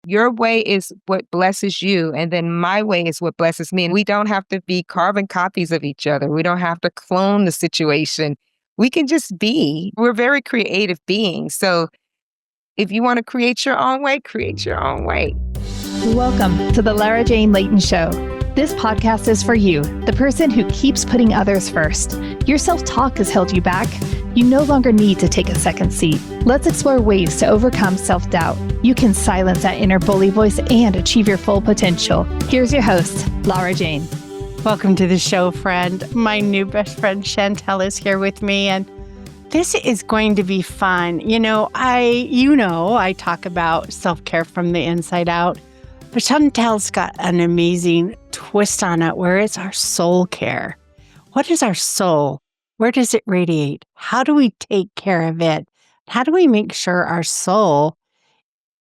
your way is what blesses you, and then my way is what blesses me. And we don't have to be carbon copies of each other. We don't have to clone the situation. We can just be. We're very creative beings. So if you want to create your own way, create your own way. Welcome to the Lara Jane Layton Show. This podcast is for you, the person who keeps putting others first. Your self-talk has held you back. You no longer need to take a second seat. Let's explore ways to overcome self-doubt. You can silence that inner bully voice and achieve your full potential. Here's your host, Lara Jane. Welcome to the show, friend. My new best friend, Chantel, is here with me, and this is going to be fun. I talk about self-care from the inside out, but Chantel's got an amazing twist on it where it's our soul care. What is our soul? Where does it radiate? How do we take care of it? How do we make sure our soul,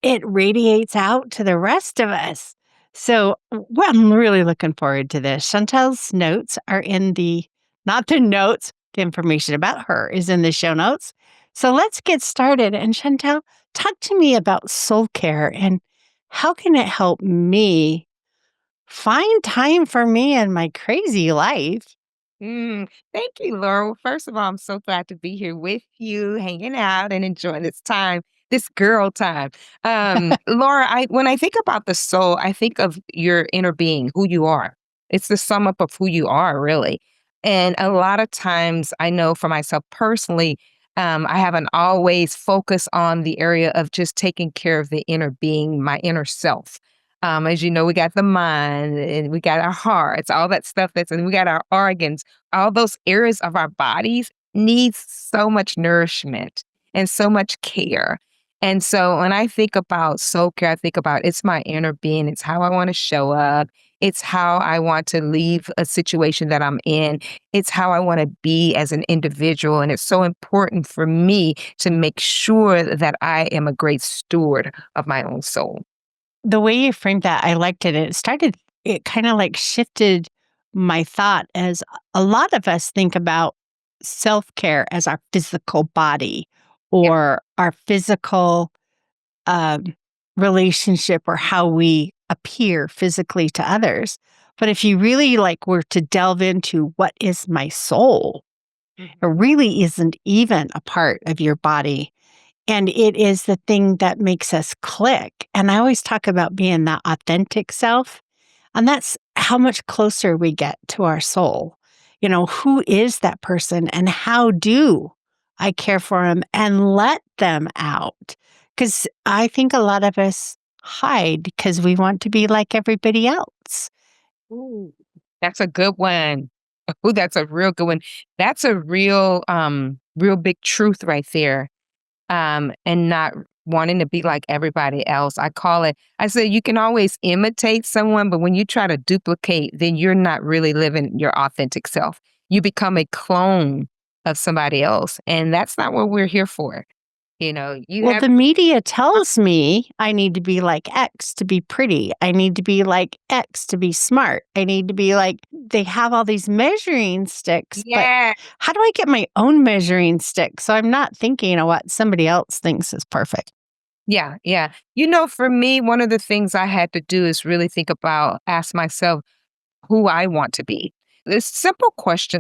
it radiates out to the rest of us? So I'm really looking forward to this. Chantel's notes are not the notes, the information about her is in the show notes. So let's get started. And Chantel, talk to me about soul care and how can it help me find time for me and my crazy life? Thank you, Laura. Well, first of all, I'm so glad to be here with you, hanging out and enjoying this time, this girl time. Laura, when I think about the soul, I think of your inner being, who you are. It's the sum up of who you are, really. And a lot of times, I know for myself personally, I haven't always focused on the area of just taking care of the inner being, my inner self. As you know, we got the mind and we got our hearts, all that stuff and we got our organs, all those areas of our bodies needs so much nourishment and so much care. And so when I think about soul care, I think about it's my inner being. It's how I want to show up. It's how I want to leave a situation that I'm in. It's how I want to be as an individual. And it's so important for me to make sure that I am a great steward of my own soul. The way you framed that, I liked it. It kind of like shifted my thought as a lot of us think about self-care as our physical body or our physical relationship or how we appear physically to others. But if you really were to delve into what is my soul, it really isn't even a part of your body. And it is the thing that makes us click. And I always talk about being that authentic self. And that's how much closer we get to our soul. Who is that person and how do I care for them and let them out? Because I think a lot of us hide because we want to be like everybody else. Ooh, that's a good one. Ooh, that's a real good one. That's a real big truth right there. And not wanting to be like everybody else. I say you can always imitate someone, but when you try to duplicate, then you're not really living your authentic self. You become a clone of somebody else. And that's not what we're here for. The media tells me I need to be like X to be pretty. I need to be like X to be smart. I need to be like, they have all these measuring sticks. Yeah. But how do I get my own measuring stick? So I'm not thinking of what somebody else thinks is perfect. Yeah. Yeah. For me, one of the things I had to do is really ask myself who I want to be. This simple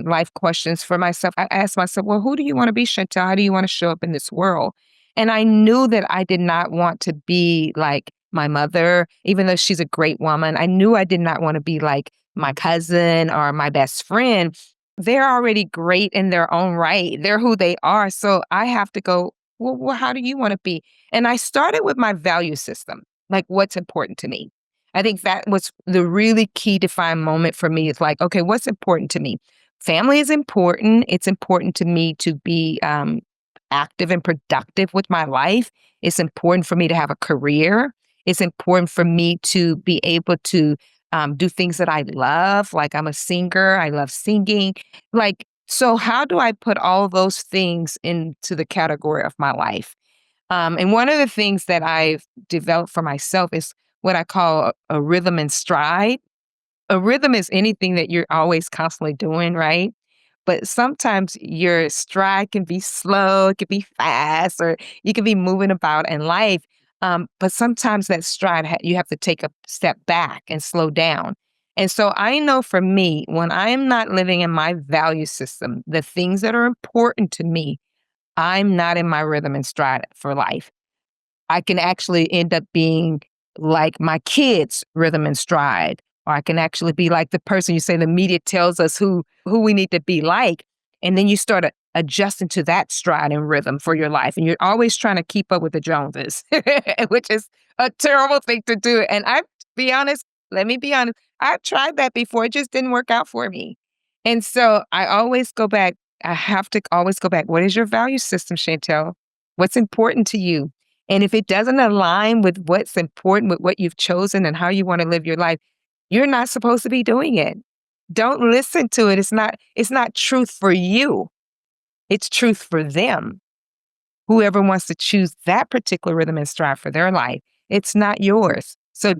life questions for myself. I asked myself, well, who do you want to be, Chantel? How do you want to show up in this world? And I knew that I did not want to be like my mother, even though she's a great woman. I knew I did not want to be like my cousin or my best friend. They're already great in their own right. They're who they are. So I have to go, well, how do you want to be? And I started with my value system, like what's important to me. I think that was the really key defining moment for me. It's like, okay, what's important to me? Family is important. It's important to me to be active and productive with my life. It's important for me to have a career. It's important for me to be able to do things that I love. Like I'm a singer. I love singing. So how do I put all those things into the category of my life? And one of the things that I've developed for myself is what I call a rhythm and stride. A rhythm is anything that you're always constantly doing, right? But sometimes your stride can be slow, it can be fast, or you can be moving about in life. But sometimes that stride, you have to take a step back and slow down. And so I know for me, when I am not living in my value system, the things that are important to me, I'm not in my rhythm and stride for life. I can actually end up being like my kids' rhythm and stride, or I can actually be like the person you say the media tells us who we need to be like. And then you start adjusting to that stride and rhythm for your life. And you're always trying to keep up with the Joneses, which is a terrible thing to do. And let me be honest, I've tried that before. It just didn't work out for me. And so I always go back. I have to always go back. What is your value system, Chantel? What's important to you? And if it doesn't align with what's important, with what you've chosen and how you want to live your life, you're not supposed to be doing it. Don't listen to it. It's not truth for you. It's truth for them. Whoever wants to choose that particular rhythm and stride for their life, it's not yours. So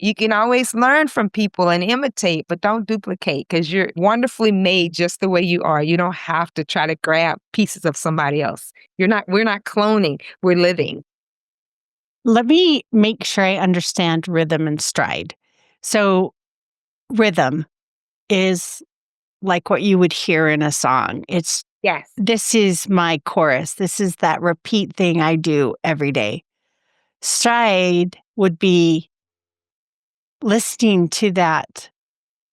you can always learn from people and imitate, but don't duplicate because you're wonderfully made just the way you are. You don't have to try to grab pieces of somebody else. We're not cloning, we're living. Let me make sure I understand rhythm and stride. So, rhythm is like what you would hear in a song. Yes. This is my chorus. This is that repeat thing I do every day. Stride would be listening to that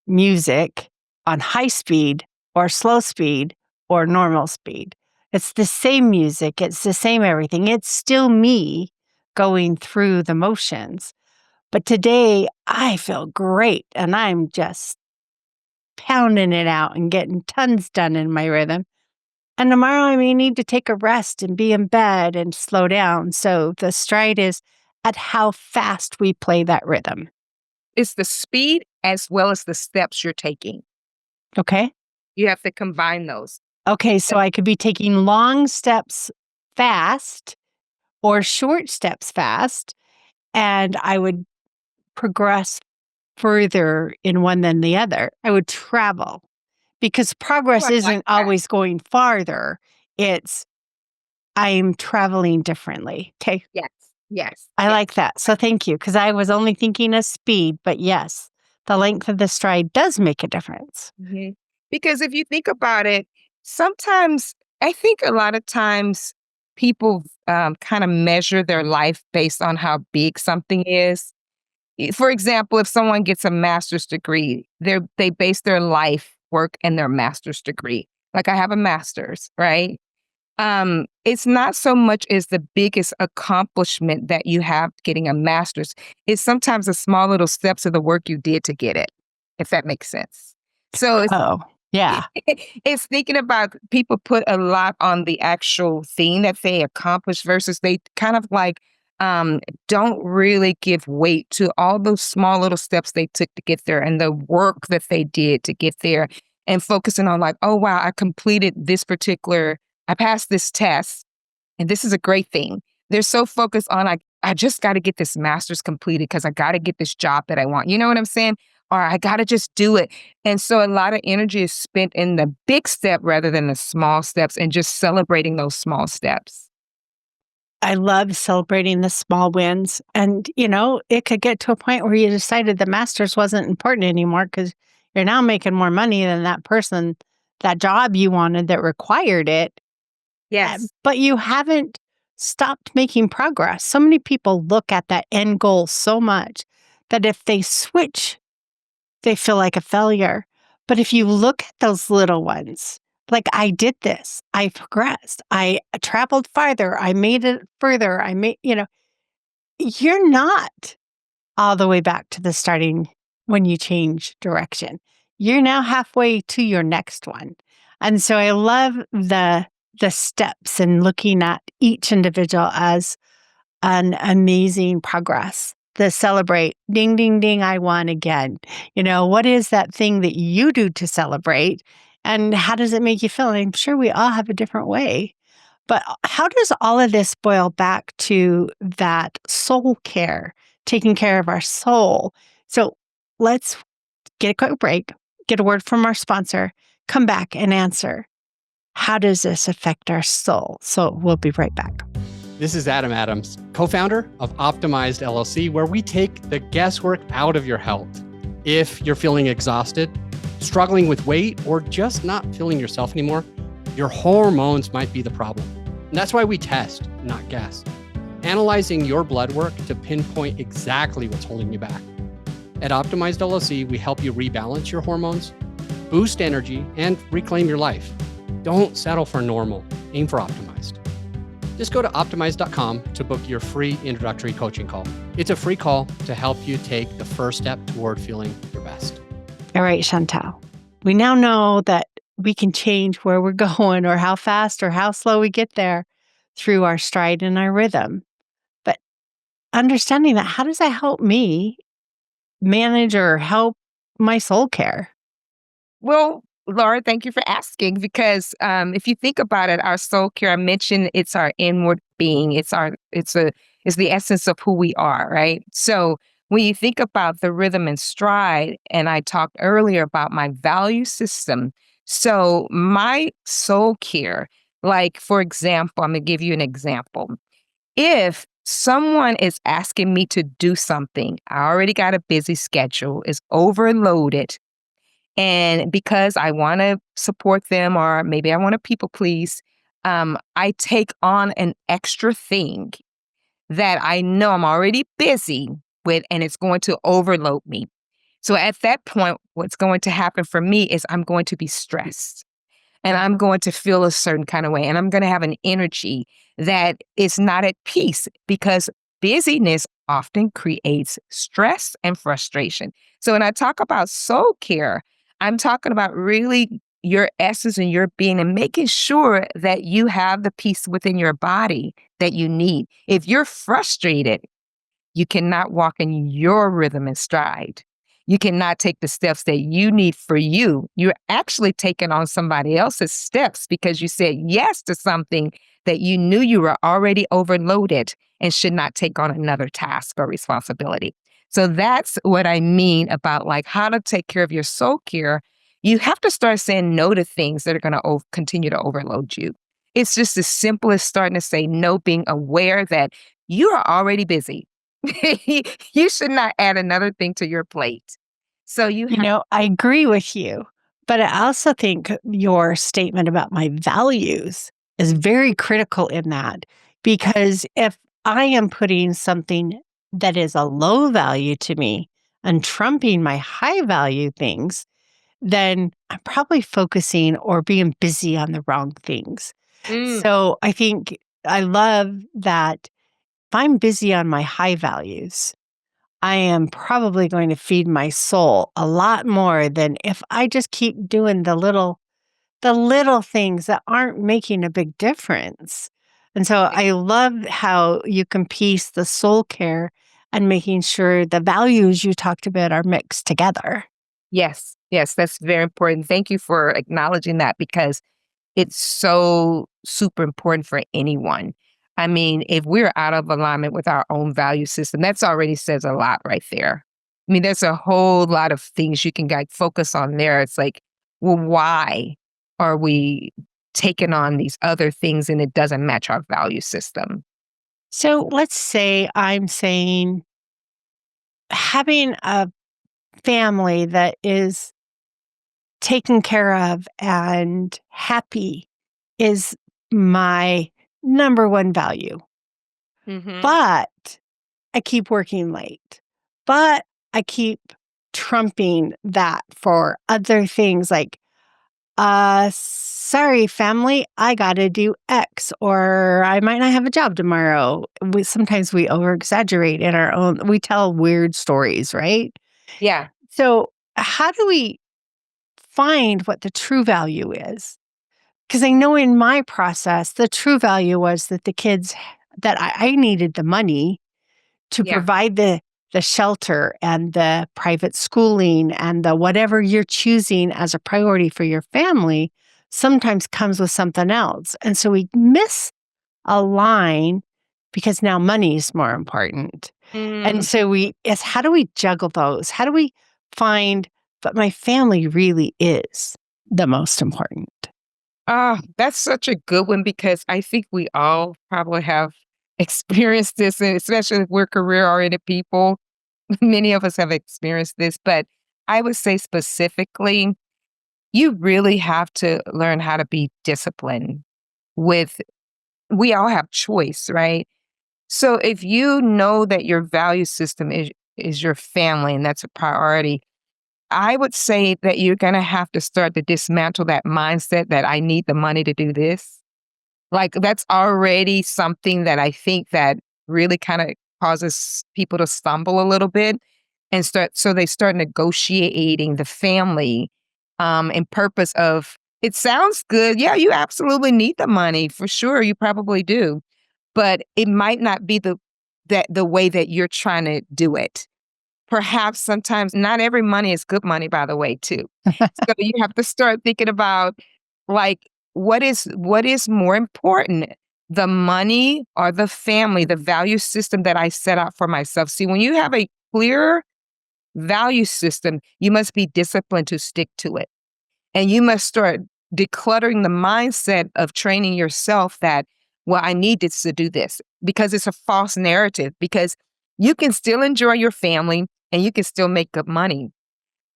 music on high speed or slow speed or normal speed. It's the same music. It's the same everything. It's still me going through the motions. But today I feel great and I'm just pounding it out and getting tons done in my rhythm. And tomorrow I may need to take a rest and be in bed and slow down. So the stride is at how fast we play that rhythm. It's the speed as well as the steps you're taking. Okay. You have to combine those. Okay. So I could be taking long steps fast or short steps fast, and I would progress further in one than the other. I would travel because Oh, progress I like isn't that. always going farther. It's I'm traveling differently. Okay. Yes, yes, I yes. like that. So thank you, because I was only thinking of speed, but yes, the length of the stride does make a difference. Mhm. Because if you think about it, sometimes I think a lot of times people kind of measure their life based on how big something is. For example, if someone gets a master's degree, they base their life work and their master's degree. Like I have a master's, right? It's not so much as the biggest accomplishment that you have getting a master's. It's sometimes the small little steps of the work you did to get it, if that makes sense. So Oh, yeah. it's thinking about people put a lot on the actual thing that they accomplish versus they kind of like um, don't really give weight to all those small little steps they took to get there and the work that they did to get there and focusing on like, oh wow, I passed this test and this is a great thing. They're so focused on like, I just got to get this master's completed because I got to get this job that I want. You know what I'm saying? Or I got to just do it. And so a lot of energy is spent in the big step rather than the small steps and just celebrating those small steps. I love celebrating the small wins. And, it could get to a point where you decided the master's wasn't important anymore because you're now making more money than that person, that job you wanted that required it. Yes. But you haven't stopped making progress. So many people look at that end goal so much that if they switch, they feel like a failure. But if you look at those little ones, like I did this, I progressed, I traveled farther, I made it further, you're not all the way back to the starting when you change direction. You're now halfway to your next one. And so I love the steps and looking at each individual as an amazing progress. The celebrate, ding, ding, ding, I won again. What is that thing that you do to celebrate? And how does it make you feel? And I'm sure we all have a different way. But how does all of this boil back to that soul care, taking care of our soul? So let's get a quick break, get a word from our sponsor, come back and answer. How does this affect our soul? So we'll be right back. This is Adam Adams, co-founder of Optimized LLC, where we take the guesswork out of your health. If you're feeling exhausted, struggling with weight, or just not feeling yourself anymore, your hormones might be the problem. And that's why we test, not guess, analyzing your blood work to pinpoint exactly what's holding you back. At Optimized LLC, we help you rebalance your hormones, boost energy, and reclaim your life. Don't settle for normal. Aim for optimized. Just go to optimized.com to book your free introductory coaching call. It's a free call to help you take the first step toward feeling your best. All right, Chantel. We now know that we can change where we're going or how fast or how slow we get there through our stride and our rhythm. But understanding that, how does that help me manage or help my soul care? Well, Laura, thank you for asking because if you think about it, our soul care, I mentioned it's our inward being. It's the essence of who we are, right? So when you think about the rhythm and stride, and I talked earlier about my value system. So my soul care, like for example, I'm gonna give you an example. If someone is asking me to do something, I already got a busy schedule, is overloaded. And because I want to support them or maybe I want to people please, I take on an extra thing that I know I'm already busy with and it's going to overload me. So at that point, what's going to happen for me is I'm going to be stressed and I'm going to feel a certain kind of way. And I'm going to have an energy that is not at peace because busyness often creates stress and frustration. So when I talk about soul care, I'm talking about really your essence and your being and making sure that you have the peace within your body that you need. If you're frustrated, you cannot walk in your rhythm and stride. You cannot take the steps that you need for you. You're actually taking on somebody else's steps because you said yes to something that you knew you were already overloaded and should not take on another task or responsibility. So that's what I mean about like how to take care of your soul care. You have to start saying no to things that are going to continue to overload you. It's just as simple as starting to say no, being aware that you are already busy. You should not add another thing to your plate. So I agree with you, but I also think your statement about my values is very critical in that because if I am putting something that is a low value to me and trumping my high value things, then I'm probably focusing or being busy on the wrong things. Mm, So I think I love that if I'm busy on my high values, I am probably going to feed my soul a lot more than if I just keep doing the little things that aren't making a big difference. And so I love how you can piece the soul care and making sure the values you talked about are mixed together. yes, yes, that's very important. Thank you for acknowledging that because it's so super important for anyone. I mean, if we're out of alignment with our own value system, that's already says a lot right there. I mean, there's a whole lot of things you can focus on there. It's like, well, why are we taking on these other things and it doesn't match our value system? So let's say I'm saying having a family that is taken care of and happy is my number one value. Mm-hmm. But I keep working late. But I keep trumping that for other things like, sorry, family, I got to do X, or I might not have a job tomorrow. Sometimes we over exaggerate in our own, we tell weird stories, right? Yeah. So, how do we find what the true value is? Because I know in my process, the true value was that the kids, that I needed the money to Yeah. provide the shelter and the private schooling and the whatever you're choosing as a priority for your family sometimes comes with something else. And so we miss a line because now money is more important. And Mm. so it's how do we juggle those? How do we find, but my family really is the most important? That's such a good one because I think we all probably have experienced this, and especially if we're career-oriented people. Many of us have experienced this, but I would say specifically, you really have to learn how to be disciplined with we all have choice, right? So if you know that your value system is your family and that's a priority, I would say that you're going to have to start to dismantle that mindset that I need the money to do this. Like that's already something that I think that really kind of causes people to stumble a little bit and they start negotiating the family in purpose of it sounds good. Yeah, you absolutely need the money for sure. You probably do. But it might not be the way that you're trying to do it. Perhaps sometimes not every money is good money, by the way, too. So you have to start thinking about like what is more important, the money or the family, the value system that I set out for myself. See, when you have a clear value system, you must be disciplined to stick to it. And you must start decluttering the mindset of training yourself that, well, I need this to do this because it's a false narrative because you can still enjoy your family and you can still make good money.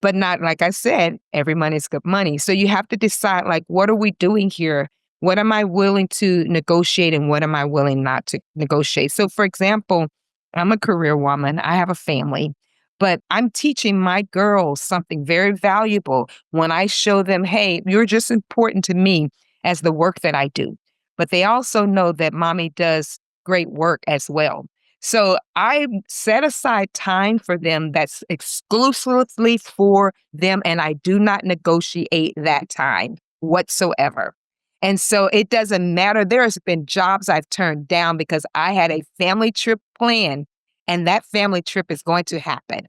But not, like I said, every money is good money. So you have to decide, like, what are we doing here? What am I willing to negotiate and what am I willing not to negotiate? So, for example, I'm a career woman, I have a family, but I'm teaching my girls something very valuable when I show them, hey, you're just important to me as the work that I do. But they also know that mommy does great work as well. So I set aside time for them that's exclusively for them, and I do not negotiate that time whatsoever. And so it doesn't matter. There's been jobs I've turned down because I had a family trip planned, and that family trip is going to happen.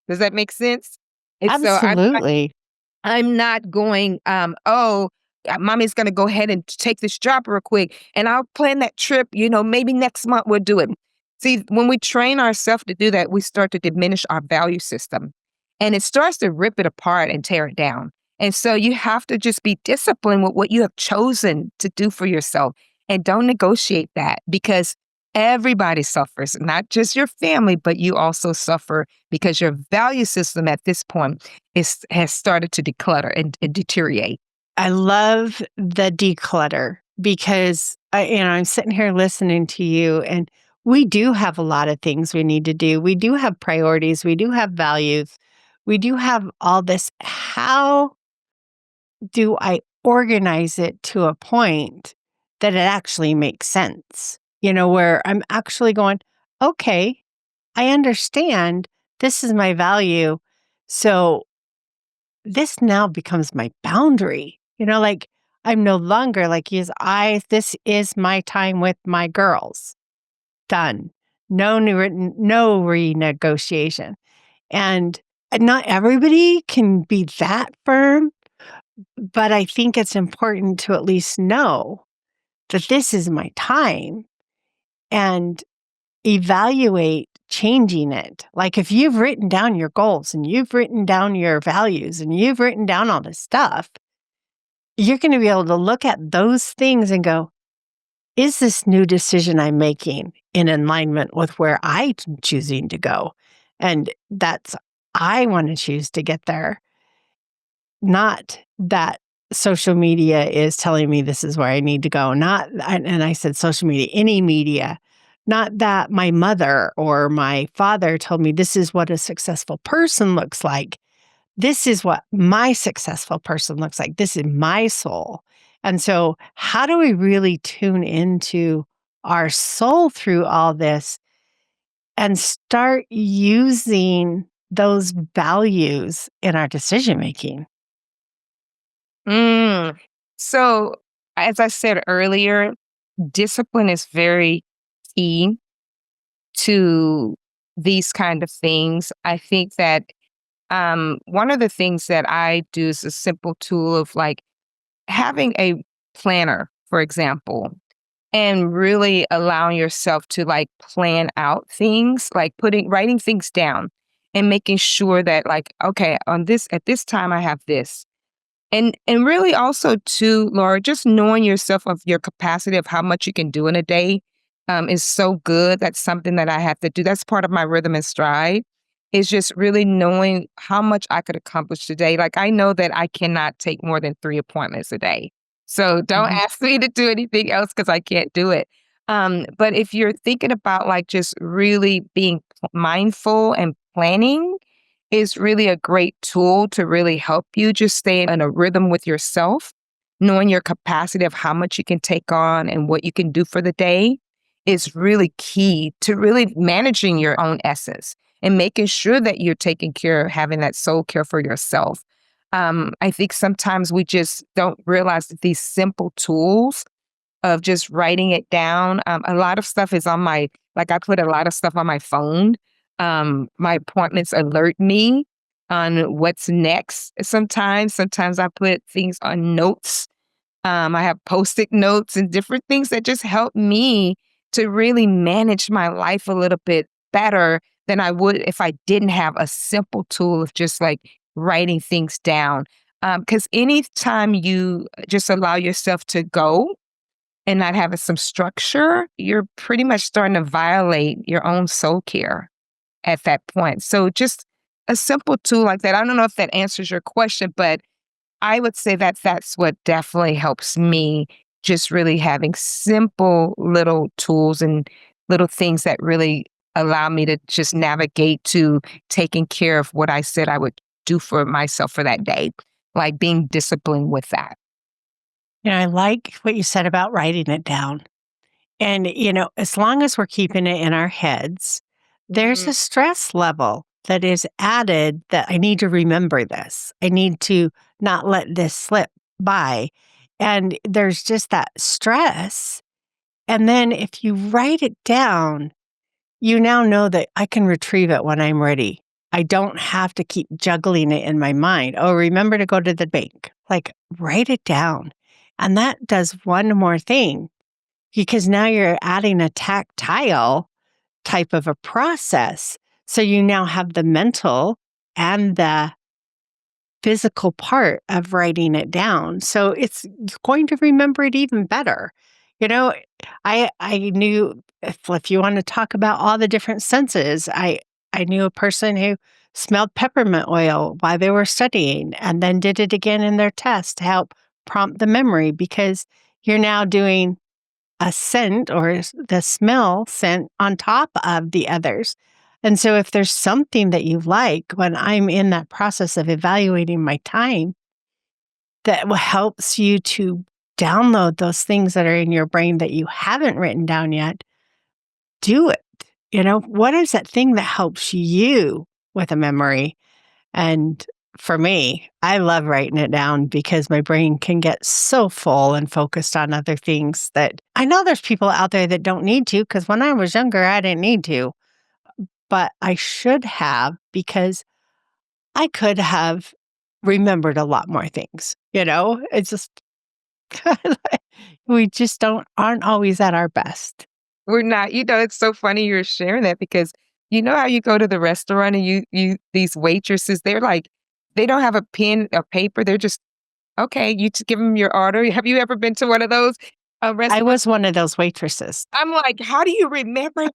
Does that make sense? And so Absolutely. I'm not going, mommy's going to go ahead and take this job real quick and I'll plan that trip, maybe next month we'll do it. See, when we train ourselves to do that, we start to diminish our value system and it starts to rip it apart and tear it down. And so you have to just be disciplined with what you have chosen to do for yourself and don't negotiate that because everybody suffers, not just your family, but you also suffer because your value system at this point has started to declutter and deteriorate. I love the declutter because I'm sitting here listening to you, and we do have a lot of things we need to do. We do have priorities. We do have values. We do have all this. How do I organize it to a point that it actually makes sense? Where I'm actually going, okay, I understand this is my value. So this now becomes my boundary. Like I'm no longer like, this is my time with my girls. Done. No no renegotiation. And not everybody can be that firm, but I think it's important to at least know that this is my time and evaluate changing it. Like if you've written down your goals and you've written down your values and you've written down all this stuff, you're going to be able to look at those things and go, is this new decision I'm making in alignment with where I'm choosing to go? And I want to choose to get there, not that social media is telling me this is where I need to go. And I said social media, any media, not that my mother or my father told me this is what a successful person looks like. This is what my successful person looks like. This is my soul. And so how do we really tune into our soul through all this and start using those values in our decision making? So, as I said earlier, discipline is very key to these kind of things. I think that one of the things that I do is a simple tool of like having a planner, for example, and really allowing yourself to like plan out things, like writing things down and making sure that like, okay, at this time I have this. And really also too, Laura, just knowing yourself of your capacity of how much you can do in a day. is so good. That's something that I have to do. That's part of my rhythm and stride is just really knowing how much I could accomplish today. Like I know that I cannot take more than 3 appointments a day. So don't Mhm. ask me to do anything else because I can't do it. But if you're thinking about like just really being mindful and planning is really a great tool to really help you just stay in a rhythm with yourself, knowing your capacity of how much you can take on and what you can do for the day is really key to really managing your own essence and making sure that you're taking care, having that soul care for yourself. I think sometimes we just don't realize that these simple tools of just writing it down. A lot of stuff is on my, like I put a lot of stuff on my phone. My appointments alert me on what's next. Sometimes I put things on notes. I have post-it notes and different things that just help me to really manage my life a little bit better than I would if I didn't have a simple tool of just like writing things down. Because anytime you just allow yourself to go and not having some structure, you're pretty much starting to violate your own soul care at that point. So just a simple tool like that. I don't know if that answers your question, but I would say that that's what definitely helps me, just really having simple little tools and little things that really allow me to just navigate to taking care of what I said I would do for myself for that day, like being disciplined with that. I like what you said about writing it down. And, as long as we're keeping it in our heads, there's Mhm. a stress level that is added that I need to remember this. I need to not let this slip by. And there's just that stress. And then if you write it down, you now know that I can retrieve it when I'm ready. I don't have to keep juggling it in my mind. Oh, remember to go to the bank. Like, write it down. And that does one more thing because now you're adding a tactile type of a process. So you now have the mental and the physical part of writing it down. So it's you're going to remember it even better. You know, I knew if you want to talk about all the different senses, I knew a person who smelled peppermint oil while they were studying and then did it again in their test to help prompt the memory because you're now doing a scent or the smell scent on top of the others. And so if there's something that you like when I'm in that process of evaluating my time that helps you to download those things that are in your brain that you haven't written down yet, do it. What is that thing that helps you with a memory? And for me, I love writing it down because my brain can get so full and focused on other things that I know there's people out there that don't need to because when I was younger, I didn't need to, but I should have because I could have remembered a lot more things. It's just we just aren't always at our best. We're not, it's so funny you're sharing that because you know how you go to the restaurant and you these waitresses, they're like, they don't have a pen or paper. They're just, okay, you just give them your order. Have you ever been to one of those I restaurants? was one of those waitresses. I'm like, how do you remember?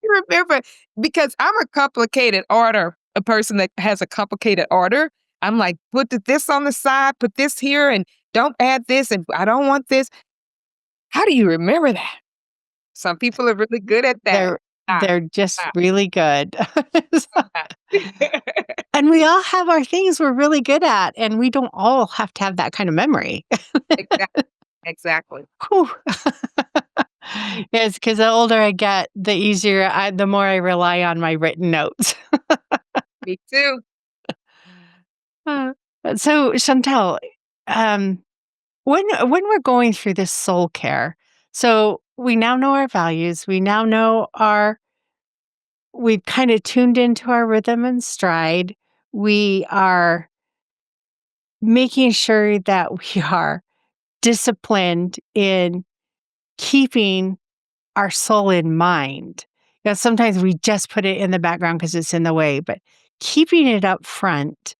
You remember because I'm a complicated order, a person that has a complicated order. I'm like, put this on the side, put this here, and don't add this, and I don't want this. How do you remember that? Some people are really good at that. They're Not, they're just not, really good. not. And we all have our things we're really good at, and we don't all have to have that kind of memory. Exactly. Exactly. Whew. It's because the older I get, the more I rely on my written notes. Me too. Uh, so, Chantel, um, when we're going through this soul care, so we now know our values, we now know we've kind of tuned into our rhythm and stride. We are making sure that we are disciplined in keeping our soul in mind. Sometimes we just put it in the background because it's in the way, but keeping it up front,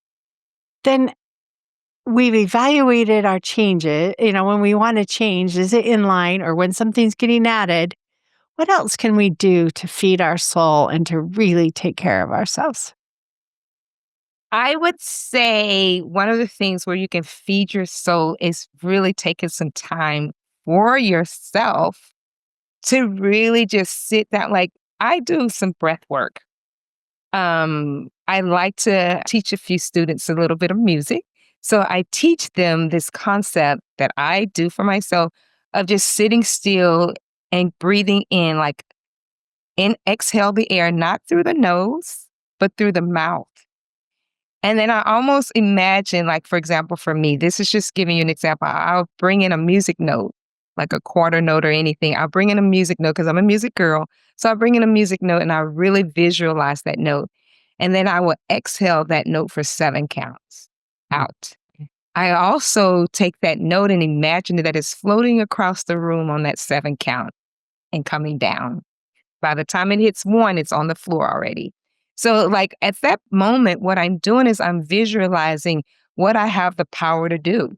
then we've evaluated our changes, when we want to change, is it in line or when something's getting added? What else can we do to feed our soul and to really take care of ourselves? I would say one of the things where you can feed your soul is really taking some time for yourself to really just sit down. Like I do some breath work. I like to teach a few students a little bit of music. So I teach them this concept that I do for myself of just sitting still and breathing in, like exhale the air, not through the nose, but through the mouth. And then I almost imagine, like, for example, for me, this is just giving you an example. I'll bring in a music note, like a quarter note or anything. I'll bring in a music note because I'm a music girl. So I'll bring in a music note and I really visualize that note. And then I will exhale that note for 7 counts out. I also take that note and imagine that it's floating across the room on that 7 count and coming down. By the time it hits 1, it's on the floor already. So, like, at that moment, what I'm doing is I'm visualizing what I have the power to do,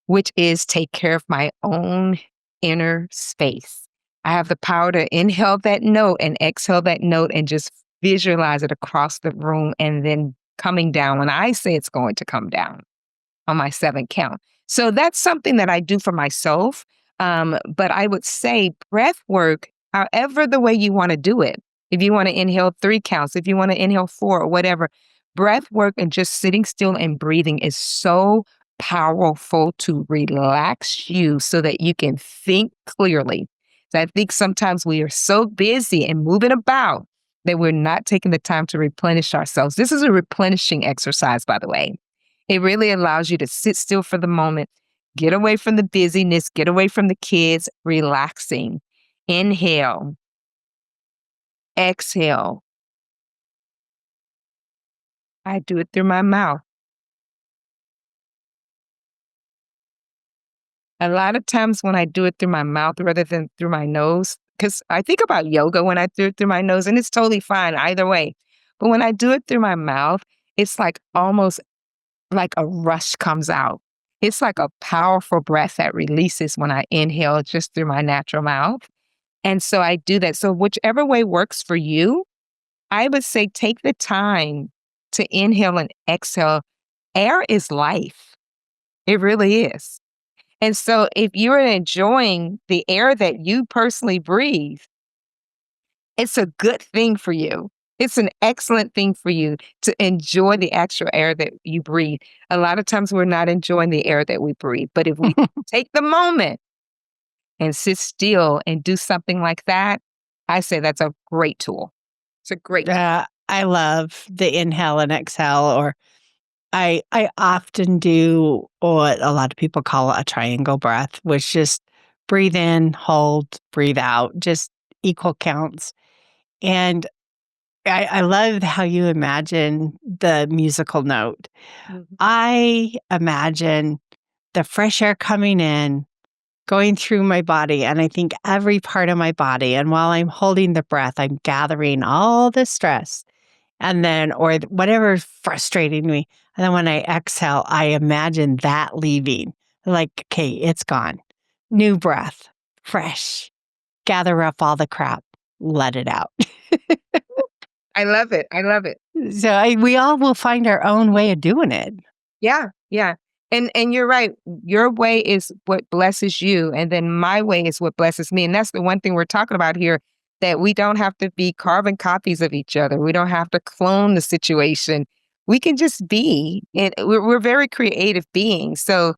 which is take care of my own inner space. I have the power to inhale that note and exhale that note and just visualize it across the room and then coming down when I say it's going to come down on my 7 count. So that's something that I do for myself. But I would say breath work, however the way you want to do it. If you want to inhale 3 counts, if you want to inhale 4 or whatever, breath work and just sitting still and breathing is so powerful to relax you so that you can think clearly. So I think sometimes we are so busy and moving about that we're not taking the time to replenish ourselves. This is a replenishing exercise, by the way. It really allows you to sit still for the moment, get away from the busyness, get away from the kids, relaxing. Inhale, exhale. I do it through my mouth. A lot of times when I do it through my mouth rather than through my nose, because I think about yoga when I do it through my nose, and it's totally fine either way. But when I do it through my mouth, it's like almost like a rush comes out. It's like a powerful breath that releases when I inhale just through my natural mouth. And so I do that. So whichever way works for you, I would say take the time to inhale and exhale. Air is life. It really is. And so if you're enjoying the air that you personally breathe, it's a good thing for you. It's an excellent thing for you to enjoy the actual air that you breathe. A lot of times we're not enjoying the air that we breathe. But if we take the moment and sit still and do something like that, I say that's a great tool. It's a great tool. I love the inhale and exhale, or I often do what a lot of people call a triangle breath, which just breathe in, hold, breathe out, just equal counts. And I love how you imagine the musical note. Mhm. I imagine the fresh air coming in, going through my body, and I think every part of my body. And while I'm holding the breath, I'm gathering all the stress and then, or whatever's frustrating me. And then when I exhale, I imagine that leaving. Like, okay, it's gone. New breath, fresh, gather up all the crap, let it out. I love it. I love it. So we all will find our own way of doing it. Yeah, yeah. And you're right. Your way is what blesses you, and then my way is what blesses me. And that's the one thing we're talking about here, that we don't have to be carbon copies of each other. We don't have to clone the situation. We can just be. And we're very creative beings. So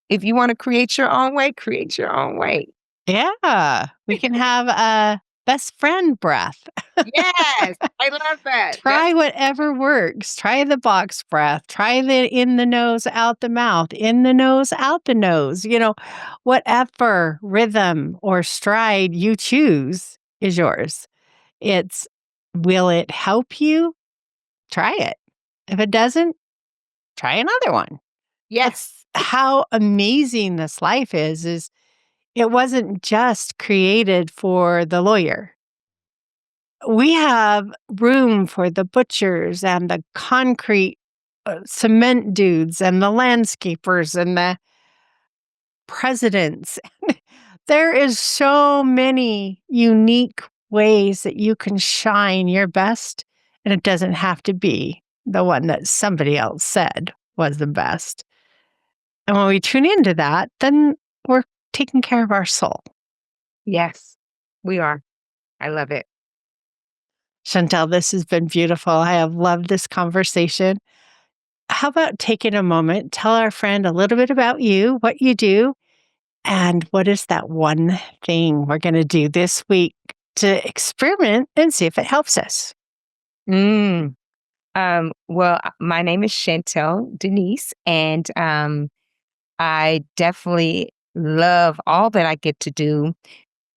if you want to create your own way, create your own way. Yeah, we can have a best friend breath. Yes, I love that. Try whatever works. Try the box breath. Try the in the nose, out the mouth, in the nose, out the nose. Whatever rhythm or stride you choose is yours. It's, will it help you? Try it. If it doesn't, try another one. Yes. How amazing this life is it wasn't just created for the lawyer. We have room for the butchers and the concrete cement dudes and the landscapers and the presidents. There is so many unique ways that you can shine your best, and it doesn't have to be the one that somebody else said was the best. And when we tune into that, then we're taking care of our soul. Yes, we are. I love it. Chantel, this has been beautiful. I have loved this conversation. How about taking a moment, tell our friend a little bit about you, what you do, and what is that one thing we're going to do this week to experiment and see if it helps us? Mm. Well, my name is Chantel Deniese, and I definitely love all that I get to do,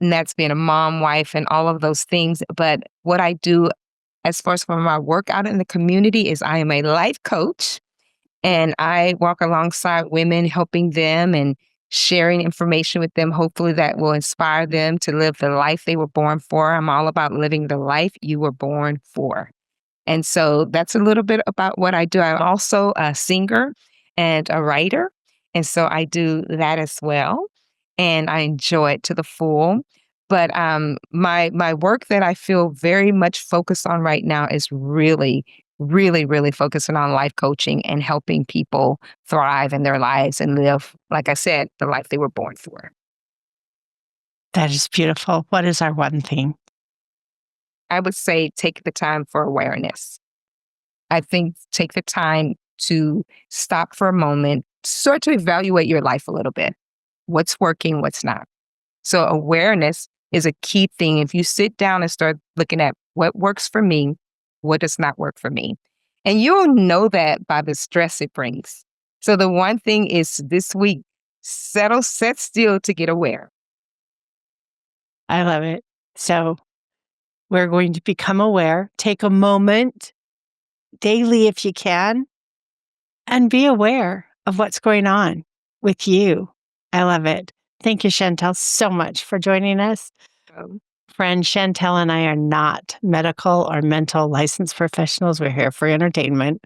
and that's being a mom, wife, and all of those things. But what I do as far as for my work out in the community is I am a life coach, and I walk alongside women, helping them and sharing information with them, hopefully that will inspire them to live the life they were born for. I'm all about living the life you were born for. And so that's a little bit about what I do. I'm also a singer and a writer. And so I do that as well. And I enjoy it to the full. But my work that I feel very much focused on right now is really focusing on life coaching and helping people thrive in their lives and live, like I said, the life they were born for. That is beautiful. What is our one thing? I would say take the time for awareness. I think take the time to stop for a moment, start to evaluate your life a little bit. What's working, what's not. So awareness is a key thing. If you sit down and start looking at what works for me, what does not work for me. And you'll know that by the stress it brings. So the one thing is this week, set still to get aware. I love it. So we're going to become aware, take a moment daily if you can, and be aware of what's going on with you. I love it. Thank you, Chantel, so much for joining us. Friend, Chantel and I are not medical or mental licensed professionals. We're here for entertainment.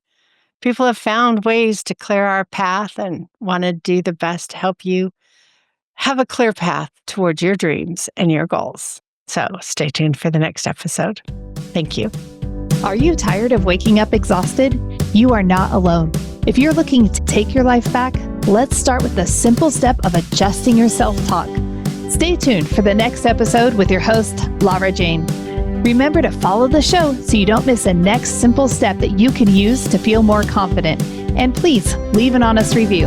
People have found ways to clear our path and want to do the best to help you have a clear path towards your dreams and your goals. So stay tuned for the next episode. Thank you. Are you tired of waking up exhausted? You are not alone. If you're looking to take your life back, let's start with the simple step of adjusting your self-talk. Stay tuned for the next episode with your host, Lara Jane. Remember to follow the show so you don't miss the next simple step that you can use to feel more confident. And please leave an honest review.